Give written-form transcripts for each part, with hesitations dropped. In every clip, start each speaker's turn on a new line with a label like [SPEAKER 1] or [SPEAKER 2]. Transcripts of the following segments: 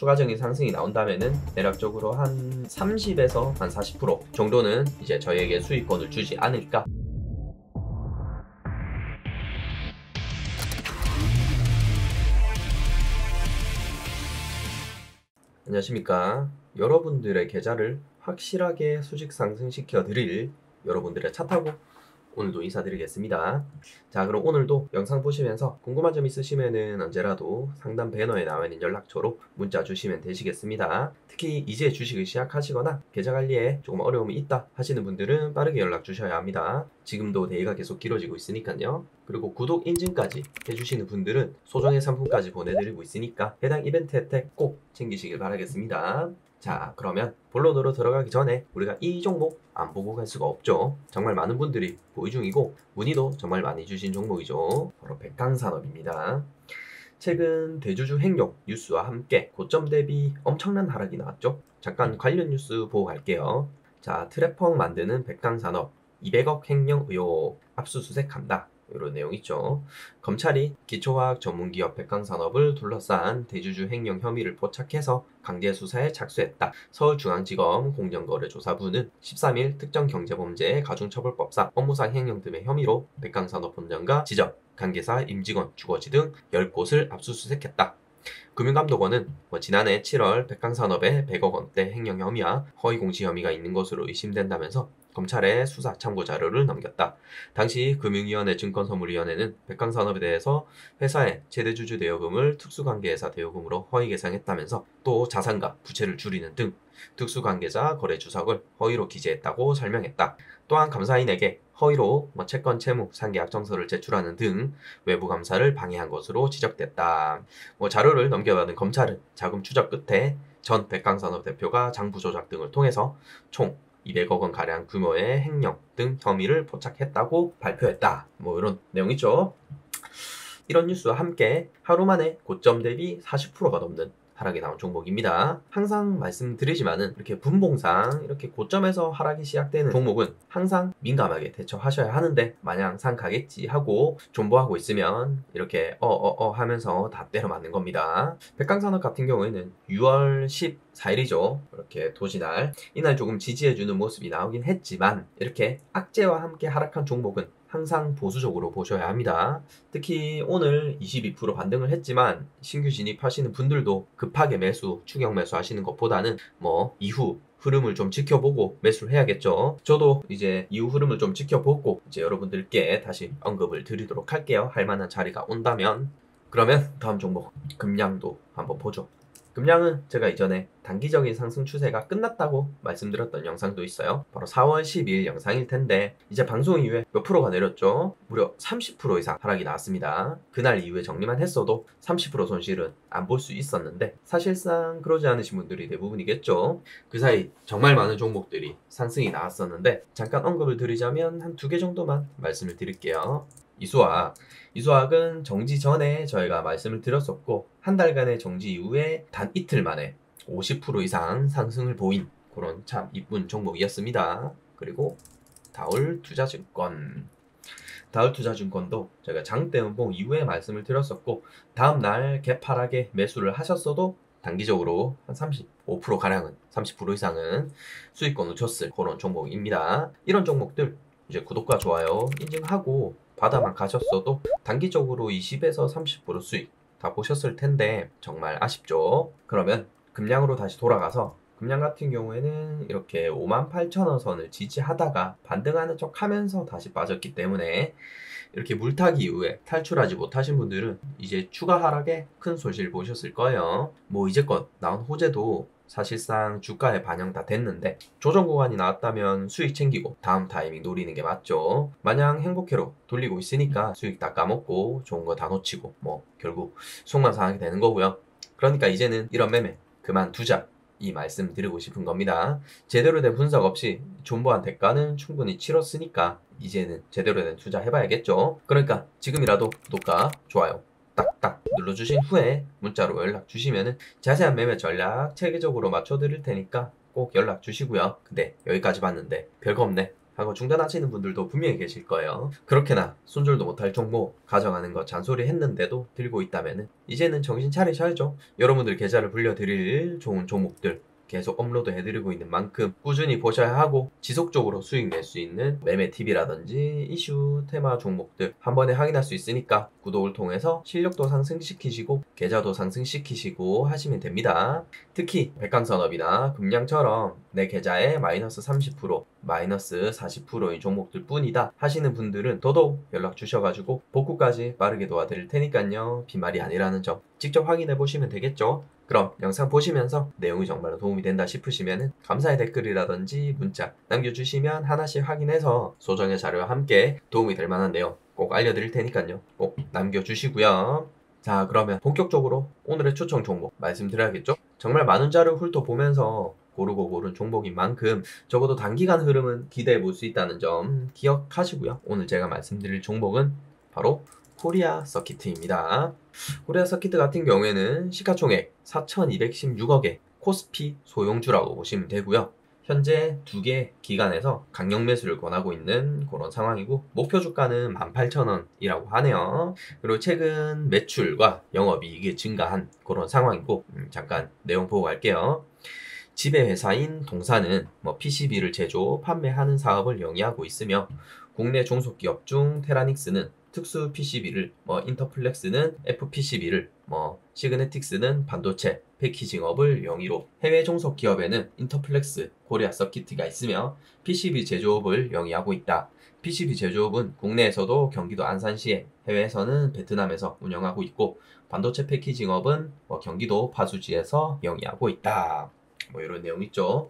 [SPEAKER 1] 추가적인 상승이 나온다면은 대략적으로 한 30에서 한 40% 정도는 이제 저희에게 수익권을 주지 않을까. 안녕하십니까. 여러분들의 계좌를 확실하게 수직 상승시켜 드릴 여러분들의 차 타고 오늘도 인사드리겠습니다. 자, 그럼 오늘도 영상 보시면서 궁금한 점 있으시면은 언제라도 상단 배너에 나와 있는 연락처로 문자 주시면 되시겠습니다. 특히 이제 주식을 시작하시거나 계좌 관리에 조금 어려움이 있다 하시는 분들은 빠르게 연락 주셔야 합니다. 지금도 대기가 계속 길어지고 있으니까요. 그리고 구독 인증까지 해주시는 분들은 소정의 상품까지 보내드리고 있으니까 해당 이벤트 혜택 꼭 챙기시길 바라겠습니다. 자, 그러면 본론으로 들어가기 전에 우리가 이 종목 안 보고 갈 수가 없죠. 정말 많은 분들이 보유 중이고 문의도 정말 많이 주신 종목이죠. 바로 백강산업입니다. 최근 대주주 행용 뉴스와 함께 고점 대비 엄청난 하락이 나왔죠. 잠깐 관련 뉴스 보고 갈게요. 자, 트래펑 만드는 백강산업 200억 횡령 의혹 압수수색한다. 이런 내용 있죠. 검찰이 기초화학 전문기업 백강산업을 둘러싼 대주주 횡령 혐의를 포착해서 강제 수사에 착수했다. 서울중앙지검 공정거래조사부는 13일 특정경제범죄 가중처벌법상 업무상 횡령 등의 혐의로 백강산업 본점과 지점, 관계사, 임직원, 주거지 등 10곳을 압수수색했다. 금융감독원은 지난해 7월 백강산업에 100억 원대 횡령 혐의와 허위공시 혐의가 있는 것으로 의심된다면서 검찰에 수사 참고 자료를 넘겼다. 당시 금융위원회 증권선물위원회는 백강산업에 대해서 회사의 최대주주 대여금을 특수관계회사 대여금으로 허위 계상했다면서 또 자산과 부채를 줄이는 등 특수관계자 거래 주석을 허위로 기재했다고 설명했다. 또한 감사인에게 허위로 채권 채무 상계약정서를 제출하는 등 외부 감사를 방해한 것으로 지적됐다. 자료를 넘겨받은 검찰은 자금 추적 끝에 전 백강산업 대표가 장부 조작 등을 통해서 총 200억 원 가량 규모의 횡령 등 혐의를 포착했다고 발표했다. 이런 내용 있죠. 이런 뉴스와 함께 하루 만에 고점 대비 40%가 넘는 하락이 나온 종목입니다. 항상 말씀드리지만은 이렇게 분봉상 이렇게 고점에서 하락이 시작되는 종목은 항상 민감하게 대처하셔야 하는데 마냥 상 가겠지 하고 존버하고 있으면 이렇게 하면서 다 때려 맞는 겁니다. 백강산업 같은 경우에는 6월 14일이죠. 이렇게 도지날 이날 조금 지지해주는 모습이 나오긴 했지만 이렇게 악재와 함께 하락한 종목은 항상 보수적으로 보셔야 합니다. 특히 오늘 22% 반등을 했지만 신규 진입하시는 분들도 급하게 매수, 추격 매수 하시는 것보다는 이후 흐름을 좀 지켜보고 매수를 해야겠죠. 저도 이제 이후 흐름을 좀 지켜보고 이제 여러분들께 다시 언급을 드리도록 할게요. 할 만한 자리가 온다면. 그러면 다음 종목 금량도 한번 보죠. 금량은 제가 이전에 단기적인 상승 추세가 끝났다고 말씀드렸던 영상도 있어요. 바로 4월 12일 영상일 텐데 이제 방송 이후에 몇 프로가 내렸죠? 무려 30% 이상 하락이 나왔습니다. 그날 이후에 정리만 했어도 30% 손실은 안 볼 수 있었는데 사실상 그러지 않으신 분들이 대부분이겠죠. 그 사이 정말 많은 종목들이 상승이 나왔었는데 잠깐 언급을 드리자면 한 2개 정도만 말씀을 드릴게요. 이수화학은 정지 전에 저희가 말씀을 드렸었고 한 달간의 정지 이후에 단 이틀 만에 50% 이상 상승을 보인 그런 참 이쁜 종목이었습니다. 그리고 다울투자증권도 제가 장대 음봉 이후에 말씀을 드렸었고 다음날 개파락에 매수를 하셨어도 단기적으로 한 35%가량은 30% 이상은 수익권을 줬을 그런 종목입니다. 이런 종목들 이제 구독과 좋아요 인증하고 받아만 가셨어도 단기적으로 20에서 30% 수익 다 보셨을 텐데 정말 아쉽죠. 그러면 금량으로 다시 돌아가서 금량 같은 경우에는 이렇게 58,000원 선을 지지하다가 반등하는 척 하면서 다시 빠졌기 때문에 이렇게 물타기 이후에 탈출하지 못하신 분들은 이제 추가 하락에 큰 손실 보셨을 거예요. 이제껏 나온 호재도 사실상 주가에 반영 다 됐는데 조정 구간이 나왔다면 수익 챙기고 다음 타이밍 노리는 게 맞죠. 마냥 행복회로 돌리고 있으니까 수익 다 까먹고 좋은 거 다 놓치고 결국 속만 상하게 되는 거고요. 그러니까 이제는 이런 매매 그만두자 이 말씀 드리고 싶은 겁니다. 제대로 된 분석 없이 존버한 대가는 충분히 치렀으니까 이제는 제대로 된 투자 해봐야겠죠. 그러니까 지금이라도 구독과 좋아요 딱딱 눌러주신 후에 문자로 연락 주시면은 자세한 매매 전략 체계적으로 맞춰드릴 테니까 꼭 연락 주시고요. 근데 여기까지 봤는데 별거 없네. 하고 중단하시는 분들도 분명히 계실 거예요. 그렇게나 손절도 못할 종목 가져가는 거 잔소리 했는데도 들고 있다면 이제는 정신 차리셔야죠. 여러분들 계좌를 불려드릴 좋은 종목들 계속 업로드 해드리고 있는 만큼 꾸준히 보셔야 하고 지속적으로 수익 낼 수 있는 매매 팁이라든지 이슈 테마 종목들 한 번에 확인할 수 있으니까 구독을 통해서 실력도 상승시키시고 계좌도 상승시키시고 하시면 됩니다. 특히 백강산업이나 금양처럼 내 계좌에 마이너스 30% 마이너스 40%의 종목들 뿐이다 하시는 분들은 더더욱 연락 주셔가지고 복구까지 빠르게 도와드릴 테니까요. 빈말이 아니라는 점 직접 확인해 보시면 되겠죠. 그럼 영상 보시면서 내용이 정말로 도움이 된다 싶으시면 감사의 댓글이라든지 문자 남겨주시면 하나씩 확인해서 소정의 자료와 함께 도움이 될 만한 내용 꼭 알려드릴 테니까요. 꼭 남겨주시고요. 자, 그러면 본격적으로 오늘의 추천 종목 말씀드려야겠죠? 정말 많은 자료 훑어보면서 고르고 고른 종목인 만큼 적어도 단기간 흐름은 기대해 볼 수 있다는 점 기억하시고요. 오늘 제가 말씀드릴 종목은 바로 코리아 서키트입니다. 코리아 서키트 같은 경우에는 시가총액 4,216억의 코스피 소형주라고 보시면 되고요. 현재 2개 기관에서 강력 매수를 권하고 있는 그런 상황이고 목표 주가는 18,000원이라고 하네요. 그리고 최근 매출과 영업이익이 증가한 그런 상황이고 잠깐 내용 보고 갈게요. 지배회사인 동사는 PCB를 제조, 판매하는 사업을 영위하고 있으며 국내 중소기업 중 테라닉스는 특수 PCB를, 인터플렉스는 FPCB를, 시그네틱스는 반도체, 패키징업을 영위로 해외 중소기업에는 인터플렉스, 코리아 서키트가 있으며 PCB 제조업을 영위하고 있다. PCB 제조업은 국내에서도 경기도 안산시에, 해외에서는 베트남에서 운영하고 있고 반도체 패키징업은 경기도 파주지에서 영위하고 있다. 이런 내용 있죠.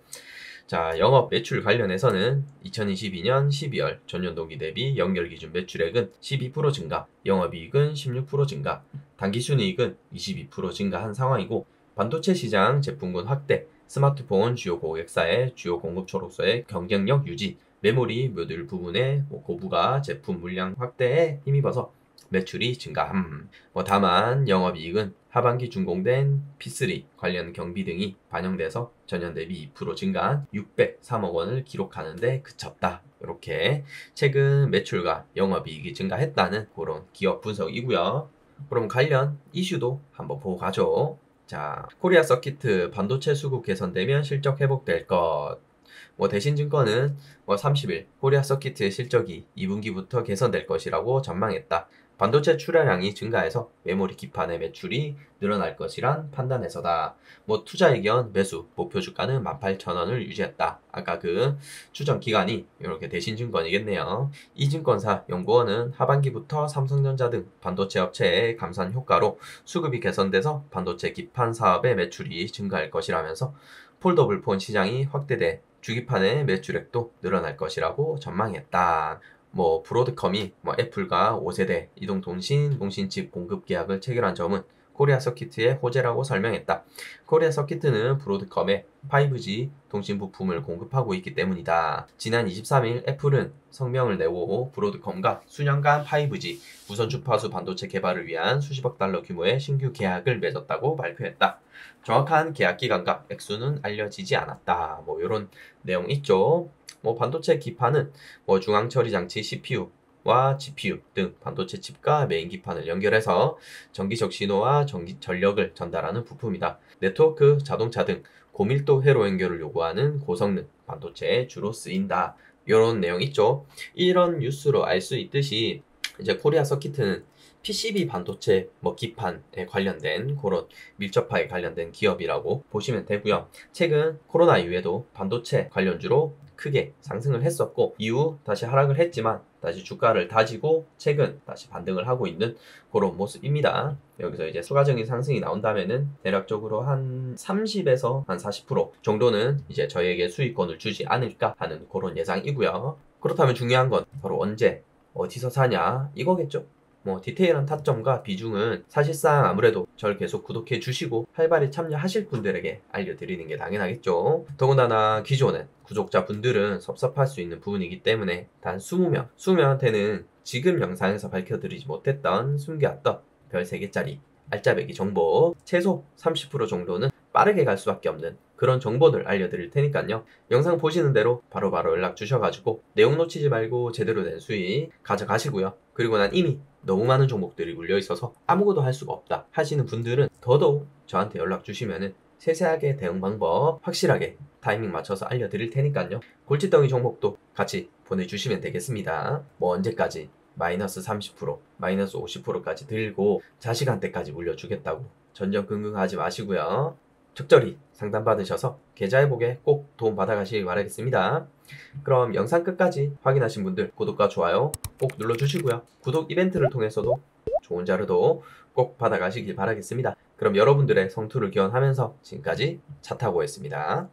[SPEAKER 1] 자, 영업 매출 관련해서는 2022년 12월 전년동기 대비 연결기준 매출액은 12% 증가, 영업이익은 16% 증가, 당기순이익은 22% 증가한 상황이고 반도체 시장 제품군 확대, 스마트폰 주요 고객사의 주요 공급처로서의 경쟁력 유지, 메모리 모듈 부분의 고부가 제품 물량 확대에 힘입어서 매출이 증가함. 다만 영업이익은 하반기 준공된 P3 관련 경비 등이 반영돼서 전년 대비 2% 증가한 603억 원을 기록하는 데 그쳤다. 이렇게 최근 매출과 영업이익이 증가했다는 그런 기업 분석이고요. 그럼 관련 이슈도 한번 보고 가죠. 자, 코리아 서키트 반도체 수급 개선되면 실적 회복될 것. 대신증권은 30일 코리아 서키트의 실적이 2분기부터 개선될 것이라고 전망했다. 반도체 출하량이 증가해서 메모리 기판의 매출이 늘어날 것이란 판단에서다. 투자 의견 매수 목표 주가는 18,000원을 유지했다. 아까 그 추정 기간이 이렇게 대신증권이겠네요. 이증권사 연구원은 하반기부터 삼성전자 등 반도체 업체의 감산 효과로 수급이 개선돼서 반도체 기판 사업의 매출이 증가할 것이라면서 폴더블 폰 시장이 확대돼 주기판의 매출액도 늘어날 것이라고 전망했다. 브로드컴이 애플과 5세대 이동통신, 통신칩 공급 계약을 체결한 점은 코리아 서키트의 호재라고 설명했다. 코리아 서키트는 브로드컴에 5G 통신 부품을 공급하고 있기 때문이다. 지난 23일 애플은 성명을 내고 브로드컴과 수년간 5G 무선 주파수 반도체 개발을 위한 수십억 달러 규모의 신규 계약을 맺었다고 발표했다. 정확한 계약 기간과 액수는 알려지지 않았다. 이런 내용 있죠. 반도체 기판은 중앙 처리 장치 CPU와 GPU 등 반도체 칩과 메인 기판을 연결해서 전기적 신호와 전력을 전달하는 부품이다. 네트워크, 자동차 등 고밀도 회로 연결을 요구하는 고성능 반도체에 주로 쓰인다. 이런 내용 있죠. 이런 뉴스로 알 수 있듯이 이제 코리아 서키트는 PCB 반도체 기판에 관련된 그런 밀접하게 관련된 기업이라고 보시면 되고요. 최근 코로나 이후에도 반도체 관련주로 크게 상승을 했었고 이후 다시 하락을 했지만 다시 주가를 다지고 최근 다시 반등을 하고 있는 그런 모습입니다. 여기서 이제 추가적인 상승이 나온다면은 대략적으로 한 30에서 한 40% 정도는 이제 저희에게 수익권을 주지 않을까 하는 그런 예상이고요. 그렇다면 중요한 건 바로 언제 어디서 사냐 이거겠죠. 디테일한 타점과 비중은 사실상 아무래도 절 계속 구독해 주시고 활발히 참여하실 분들에게 알려드리는 게 당연하겠죠. 더군다나 기존에 구독자분들은 섭섭할 수 있는 부분이기 때문에 단 20명한테는 지금 영상에서 밝혀드리지 못했던 숨겨왔던 별 3개짜리 알짜배기 정보 최소 30% 정도는 빠르게 갈 수밖에 없는 그런 정보들 알려드릴 테니까요. 영상 보시는 대로 바로바로 연락 주셔가지고 내용 놓치지 말고 제대로 된 수익 가져가시고요. 그리고 난 이미 너무 많은 종목들이 물려 있어서 아무것도 할 수가 없다 하시는 분들은 더더욱 저한테 연락 주시면은 세세하게 대응 방법 확실하게 타이밍 맞춰서 알려드릴 테니까요. 골칫덩이 종목도 같이 보내주시면 되겠습니다. 뭐 언제까지 마이너스 30%, 마이너스 50%까지 들고 자식한테까지 물려주겠다고 전전긍긍하지 마시고요. 적절히 상담받으셔서 계좌 회복에 꼭 도움 받아가시길 바라겠습니다. 그럼 영상 끝까지 확인하신 분들 구독과 좋아요 꼭 눌러주시고요. 구독 이벤트를 통해서도 좋은 자료도 꼭 받아가시길 바라겠습니다. 그럼 여러분들의 성투를 기원하면서 지금까지 차 타고 했습니다.